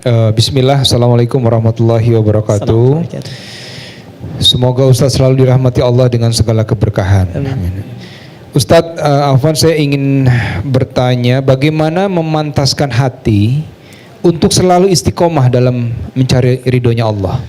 Bismillah, Assalamualaikum warahmatullahi wabarakatuh. Semoga Ustadz selalu dirahmati Allah dengan segala keberkahan. Amin. Ustadz, Afwan, saya ingin bertanya, bagaimana memantaskan hati untuk selalu istiqomah dalam mencari ridhonya Allah?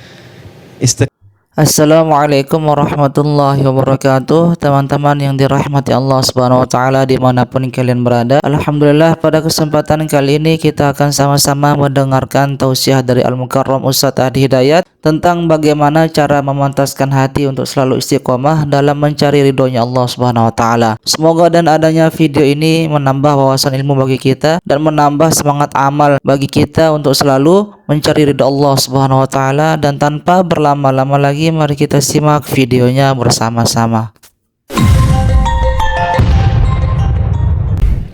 Assalamualaikum warahmatullahi wabarakatuh. Teman-teman yang dirahmati Allah Subhanahu wa taala dimanapun kalian berada. Alhamdulillah, pada kesempatan kali ini kita akan sama-sama mendengarkan tausiah dari Al-Mukarram Ustadz Adi Hidayat tentang bagaimana cara memantaskan hati untuk selalu istiqomah dalam mencari ridhonya Allah Subhanahu wa taala. Semoga dan adanya video ini menambah wawasan ilmu bagi kita dan menambah semangat amal bagi kita untuk selalu mencari ridho Allah Subhanahu wa taala. Dan tanpa berlama-lama lagi, mari kita simak videonya bersama-sama.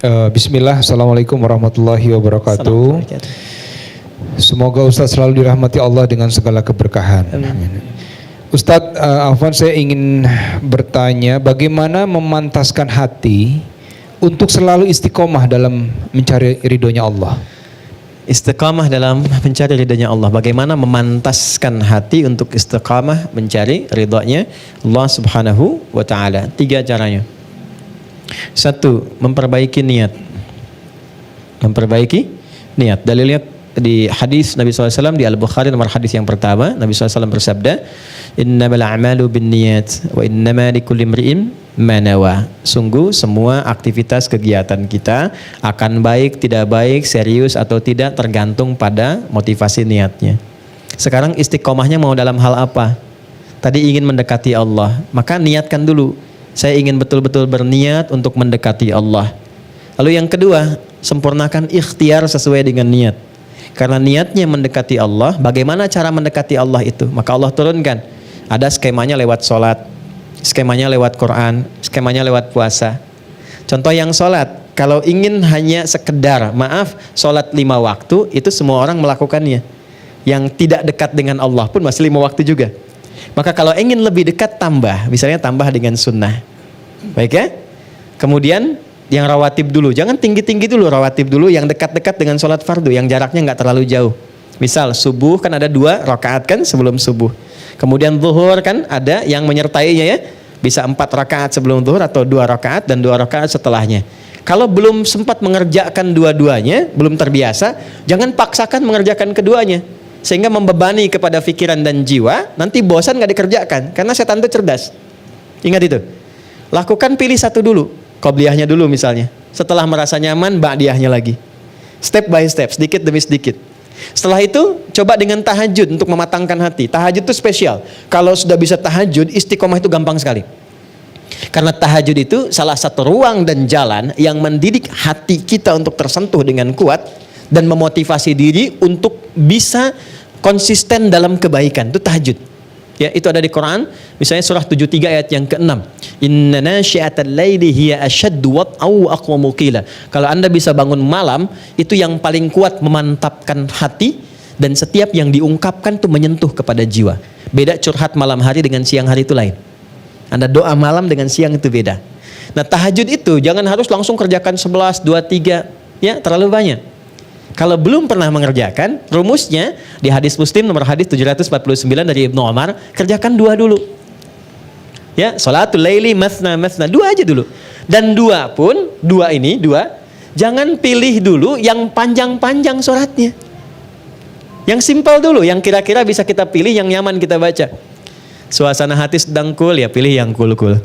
Bismillah, Assalamualaikum warahmatullahi wabarakatuh. Semoga Ustadz selalu dirahmati Allah dengan segala keberkahan. Amin. Ustadz, Afwan, saya ingin bertanya, bagaimana memantaskan hati untuk selalu istiqomah dalam mencari ridhonya Allah? Istiqamah dalam mencari ridhonya Allah. Bagaimana memantaskan hati untuk istiqamah mencari ridhonya Allah Subhanahu wa taala? 3 caranya. 1, memperbaiki niat. Memperbaiki niat. Dalilnya di hadis Nabi SAW di Al-Bukhari nomor hadis yang pertama, Nabi SAW bersabda, "Innamal a'malu binniyat wa innama likulli imri'in ma nawa." Sungguh semua aktivitas kegiatan kita akan baik, tidak baik, serius atau tidak tergantung pada motivasi niatnya. Sekarang istiqomahnya mau dalam hal apa? Tadi ingin mendekati Allah, maka niatkan dulu. Saya ingin betul-betul berniat untuk mendekati Allah. Lalu yang kedua, sempurnakan ikhtiar sesuai dengan niat. Karena niatnya mendekati Allah, bagaimana cara mendekati Allah itu? Maka Allah turunkan. Ada skemanya lewat sholat, skemanya lewat Quran, skemanya lewat puasa. Contoh yang sholat, kalau ingin hanya sekedar, sholat 5 waktu, itu semua orang melakukannya. Yang tidak dekat dengan Allah pun masih 5 waktu juga. Maka kalau ingin lebih dekat, tambah. Misalnya tambah dengan sunnah. Baik ya? Kemudian yang rawatib dulu, jangan tinggi-tinggi dulu, rawatib dulu yang dekat-dekat dengan sholat fardu, yang jaraknya nggak terlalu jauh. Misal subuh kan ada 2 rakaat kan sebelum subuh. Kemudian zuhur kan ada yang menyertainya ya, bisa 4 rakaat sebelum zuhur atau 2 rakaat dan 2 rakaat setelahnya. Kalau belum sempat mengerjakan dua-duanya, belum terbiasa, jangan paksakan mengerjakan keduanya, sehingga membebani kepada pikiran dan jiwa, nanti bosan nggak dikerjakan, karena setan itu cerdas. Ingat itu. Lakukan, pilih satu dulu. Qobliyahnya dulu misalnya. Setelah merasa nyaman, ba'diyahnya lagi. Step by step, sedikit demi sedikit. Setelah itu, coba dengan tahajud untuk mematangkan hati. Tahajud itu spesial. Kalau sudah bisa tahajud, istiqomah itu gampang sekali. Karena tahajud itu salah satu ruang dan jalan yang mendidik hati kita untuk tersentuh dengan kuat dan memotivasi diri untuk bisa konsisten dalam kebaikan. Itu tahajud. Ya, itu ada di Quran, misalnya surah 73 ayat yang ke-6. Inna nasyi'atal laili hiya ashaddu wat'aw wa aqwamu qila. Kalau Anda bisa bangun malam, itu yang paling kuat memantapkan hati, dan setiap yang diungkapkan itu menyentuh kepada jiwa. Beda curhat malam hari dengan siang hari itu lain. Anda doa malam dengan siang itu beda. Nah, tahajud itu jangan harus langsung kerjakan 11, 2, 3, ya, terlalu banyak. Kalau belum pernah mengerjakan, rumusnya di hadis Muslim nomor hadis 749 dari Ibnu Umar, kerjakan 2 dulu. Ya, sholatul laili masna, 2 aja dulu. Dan 2 pun, 2 jangan pilih dulu yang panjang-panjang sholatnya. Yang simpel dulu, yang kira-kira bisa kita pilih, yang nyaman kita baca. Suasana hati sedang cool, ya pilih yang cool-cool.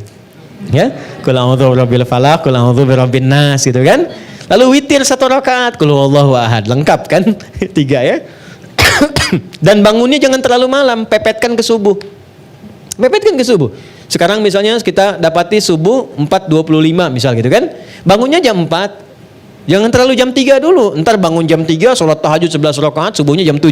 Ya, qul a'udzu birabbil falaq, qul a'udzu birabbin nas, gitu kan? Lalu witir 1 rakaat, qul huwallahu ahad, lengkap kan? 3 ya. Dan bangunnya jangan terlalu malam, pepetkan ke subuh. Pepetkan ke subuh. Sekarang misalnya kita dapati subuh 4.25 misal gitu kan. Bangunnya jam 4. Jangan terlalu jam 3 dulu. Ntar bangun jam 3, sholat tahajud 11 rakaat, subuhnya jam 7.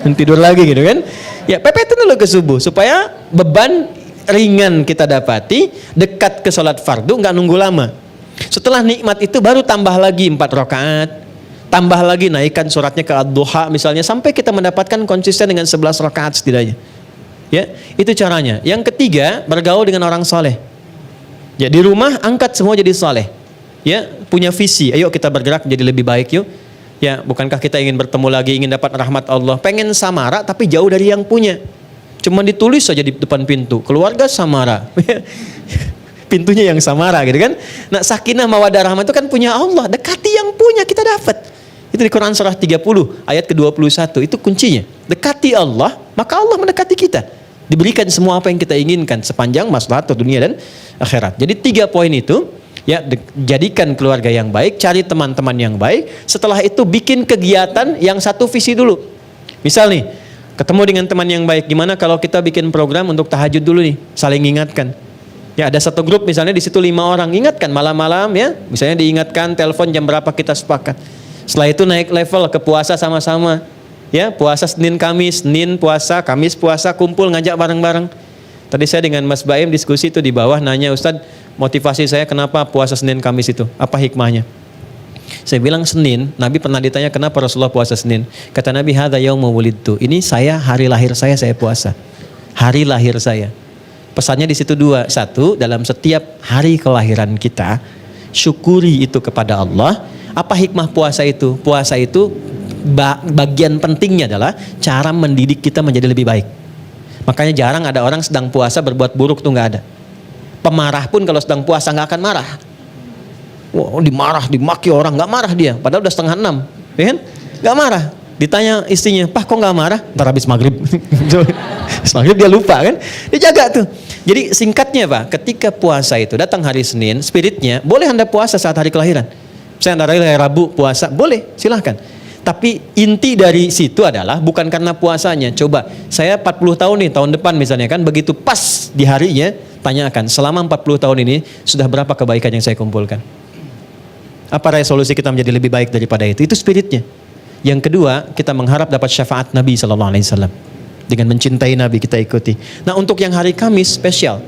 Dan tidur lagi gitu kan. Ya, pepetin dulu ke subuh supaya beban ringan kita dapati, dekat ke sholat fardu, nggak nunggu lama. Setelah nikmat itu baru tambah lagi 4 rakaat, tambah lagi naikkan suratnya ke ad-duha misalnya, sampai kita mendapatkan konsisten dengan 11 rakaat setidaknya. Ya, itu caranya. Yang ketiga, bergaul dengan orang soleh. Ya, di rumah angkat semua jadi soleh. Ya, punya visi. Ayo kita bergerak menjadi lebih baik yuk. Ya, bukankah kita ingin bertemu lagi, ingin dapat rahmat Allah, pengen samara tapi jauh dari yang punya. Cuma ditulis saja di depan pintu, keluarga samara. Pintunya yang samara gitu kan. Nah, sakinah mawaddah rahmah itu kan punya Allah, dekati yang punya kita dapat. Itu di Quran surah 30 ayat ke-21, itu kuncinya. Dekati Allah, maka Allah mendekati kita. Diberikan semua apa yang kita inginkan sepanjang maslahat dunia dan akhirat. Jadi 3 poin itu, ya, jadikan keluarga yang baik, cari teman-teman yang baik. Setelah itu bikin kegiatan yang satu visi dulu. Misal nih, ketemu dengan teman yang baik, gimana kalau kita bikin program untuk tahajud dulu nih, saling ingatkan. Ya, ada satu grup misalnya di situ 5 orang, ingatkan malam-malam ya, misalnya diingatkan telepon jam berapa kita sepakat. Setelah itu naik level ke puasa sama-sama. Ya, puasa Senin Kamis, Senin puasa, Kamis puasa, kumpul ngajak bareng-bareng. Tadi saya dengan Mas Baim diskusi itu di bawah, nanya, Ustadz, motivasi saya kenapa puasa Senin Kamis itu? Apa hikmahnya? Saya bilang Senin, Nabi pernah ditanya kenapa Rasulullah puasa Senin. Kata Nabi, hadza yaumul wulidtu. Ini hari lahir saya puasa. Hari lahir saya. Pesannya di situ 2. 1, dalam setiap hari kelahiran kita, syukuri itu kepada Allah. Apa hikmah puasa itu? Puasa itu bagian pentingnya adalah cara mendidik kita menjadi lebih baik. Makanya jarang ada orang sedang puasa berbuat buruk, tuh nggak ada. Pemarah pun kalau sedang puasa nggak akan marah. Wah, dimarah, dimaki orang, nggak marah dia. Padahal udah 5:30, ya kan? Nggak marah. Ditanya istrinya, Pak kok nggak marah? Ntar habis maghrib. Habis maghrib dia lupa kan? Dia jaga tuh. Jadi singkatnya Pak, ketika puasa itu datang hari Senin, spiritnya boleh Anda puasa saat hari kelahiran. Saya hari Rabu puasa, boleh, silahkan. Tapi inti dari situ adalah bukan karena puasanya. Coba, saya 40 tahun nih, tahun depan misalnya kan, begitu pas di harinya, tanyakan, selama 40 tahun ini, sudah berapa kebaikan yang saya kumpulkan? Apa resolusi kita menjadi lebih baik daripada itu? Itu spiritnya. Yang kedua, kita mengharap dapat syafaat Nabi SAW. Dengan mencintai Nabi, kita ikuti. Nah, untuk yang hari Kamis, spesial.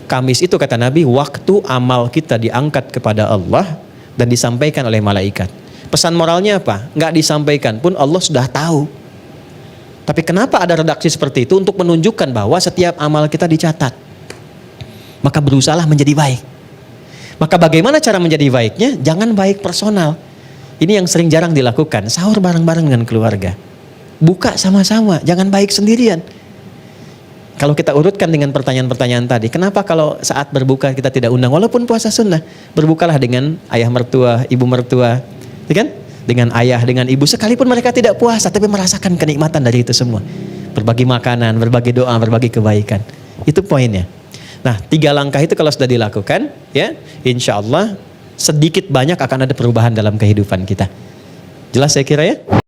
Kamis itu kata Nabi, waktu amal kita diangkat kepada Allah dan disampaikan oleh malaikat. Pesan moralnya apa? Nggak disampaikan pun Allah sudah tahu. Tapi kenapa ada redaksi seperti itu? Untuk menunjukkan bahwa setiap amal kita dicatat. Maka berusahalah menjadi baik. Maka bagaimana cara menjadi baiknya? Jangan baik personal. Ini yang sering jarang dilakukan. Sahur bareng-bareng dengan keluarga. Buka sama-sama, jangan baik sendirian. Kalau kita urutkan dengan pertanyaan-pertanyaan tadi, kenapa kalau saat berbuka kita tidak undang? Walaupun puasa sunnah, berbukalah dengan ayah mertua, ibu mertua, ya kan? Dengan ayah, dengan ibu, sekalipun mereka tidak puasa, tapi merasakan kenikmatan dari itu semua. Berbagi makanan, berbagi doa, berbagi kebaikan. Itu poinnya. Nah, 3 langkah itu kalau sudah dilakukan, ya, insya Allah sedikit banyak akan ada perubahan dalam kehidupan kita. Jelas saya kira ya?